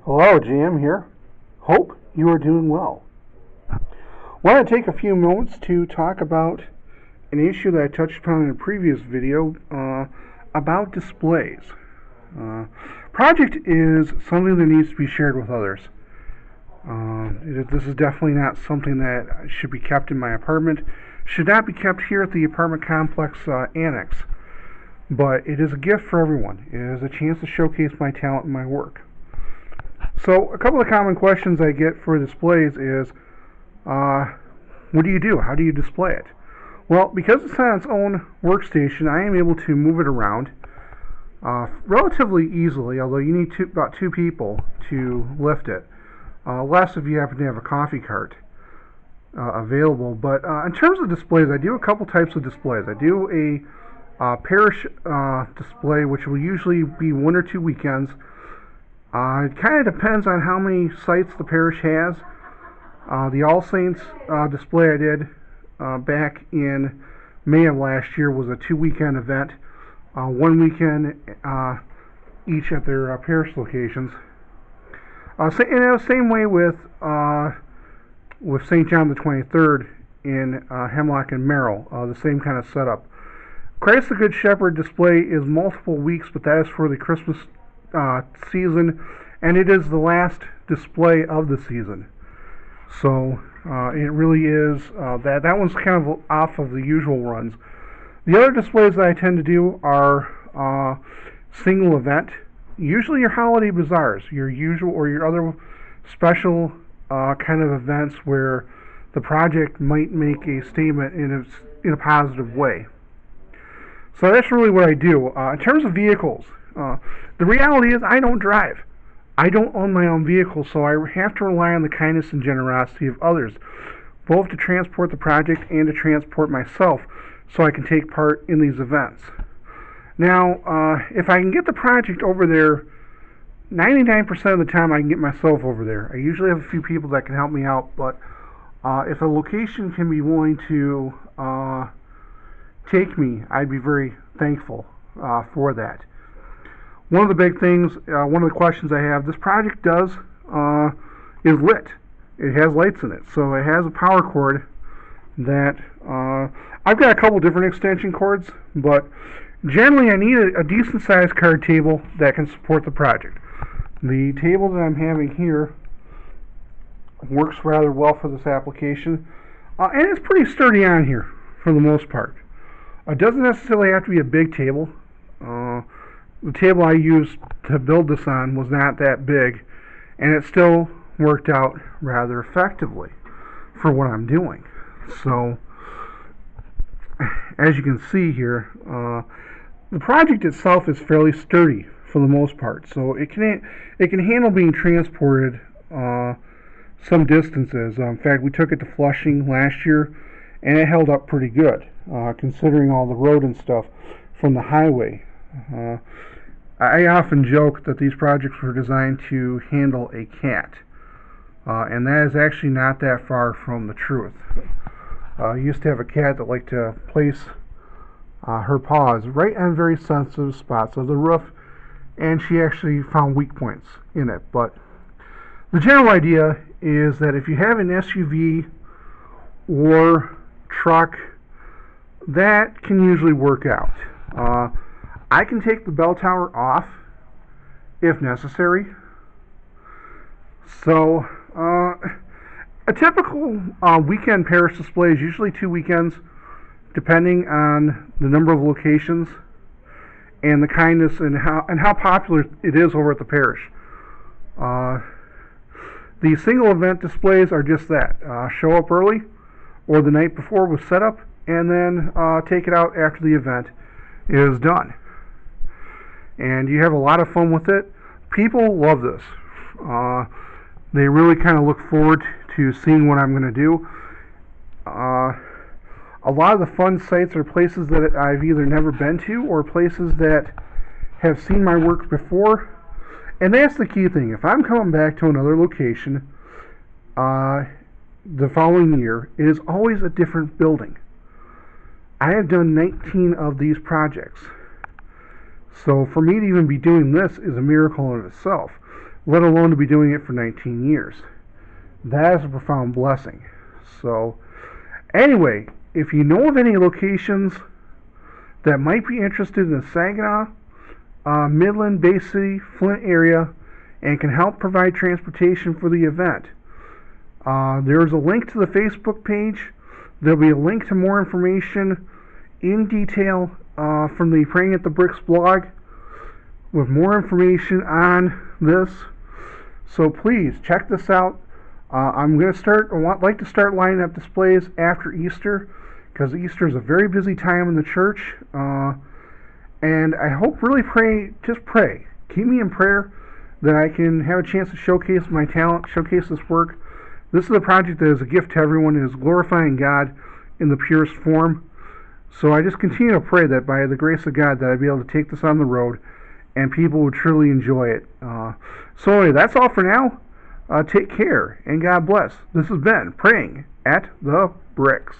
Hello, GM here. Hope you are doing well. Want to take a few moments to talk about an issue that I touched upon in a previous video about displays. Project is something that needs to be shared with others. This is definitely not something that should be kept in my apartment. Should not be kept here at the apartment complex annex. But it is a gift for everyone. It is a chance to showcase my talent and my work. So a couple of common questions I get for displays is, what do you do? How do you display it? Well, because it's on its own workstation, I am able to move it around relatively easily, although you need about two people to lift it. Less if you happen to have a coffee cart available. But in terms of displays, I do a couple types of displays. I do a parish display, which will usually be 1 or 2 weekends. It kind of depends on how many sites the parish has. The All Saints display I did back in May of last year was a 2-weekend event, 1 weekend each at their parish locations. And it was the same way with St. John the 23rd in Hemlock and Merrill, the same kind of setup. Christ the Good Shepherd display is multiple weeks, but that is for the Christmas season, and it is the last display of the season. So it really is that one's kind of off of the usual runs. The other displays that I tend to do are single event, usually your holiday bazaars, your usual or your other special kind of events where the project might make a statement in a positive way. So that's really what I do. In terms of vehicles, the reality is I don't drive. I don't own my own vehicle, so I have to rely on the kindness and generosity of others, both to transport the project and to transport myself so I can take part in these events. Now, if I can get the project over there, 99% of the time I can get myself over there. I usually have a few people that can help me out, but if a location can be willing to take me, I'd be very thankful for that. One of the big things, one of the questions I have, this project is lit. It has lights in it, so it has a power cord that I've got a couple different extension cords, but generally I need a decent sized card table that can support the project. The table that I'm having here works rather well for this application, and it's pretty sturdy on here for the most part. It doesn't necessarily have to be a big table. The table I used to build this on was not that big, and it still worked out rather effectively for what I'm doing. So, as you can see here, the project itself is fairly sturdy for the most part, so it can handle being transported some distances. In fact, we took it to Flushing last year, and it held up pretty good, considering all the road and stuff from the highway. I often joke that these projects were designed to handle a cat, and that is actually not that far from the truth. I used to have a cat that liked to place her paws right on very sensitive spots of the roof, and she actually found weak points in it. But the general idea is that if you have an SUV or truck, that can usually work out. I can take the bell tower off if necessary. So a typical weekend parish display is usually 2 weekends, depending on the number of locations and the kindness and how popular it is over at the parish. The single event displays are just that. Show up early or the night before with setup, and then take it out after the event is done. And you have a lot of fun with it. People love this. They really kind of look forward to seeing what I'm going to do. A lot of the fun sites are places that I've either never been to or places that have seen my work before. And that's the key thing. If I'm coming back to another location the following year, it is always a different building. I have done 19 of these projects. So for me to even be doing this is a miracle in itself. let alone to be doing it for 19 years. That is a profound blessing. So, anyway, if you know of any locations that might be interested in the Saginaw, Midland, Bay City, Flint area, and can help provide transportation for the event, there's a link to the Facebook page. There'll be a link to more information in detail from the Praying at the Bricks blog with more information on this. So please check this out. I'm going to like to start lining up displays after Easter, because Easter is a very busy time in the church. And I hope, just pray. Keep me in prayer that I can have a chance to showcase my talent, showcase this work. This is a project that is a gift to everyone. It is glorifying God in the purest form. So I just continue to pray that by the grace of God that I'd be able to take this on the road and people would truly enjoy it. So anyway, that's all for now. Take care and God bless. This has been Praying at the Bricks.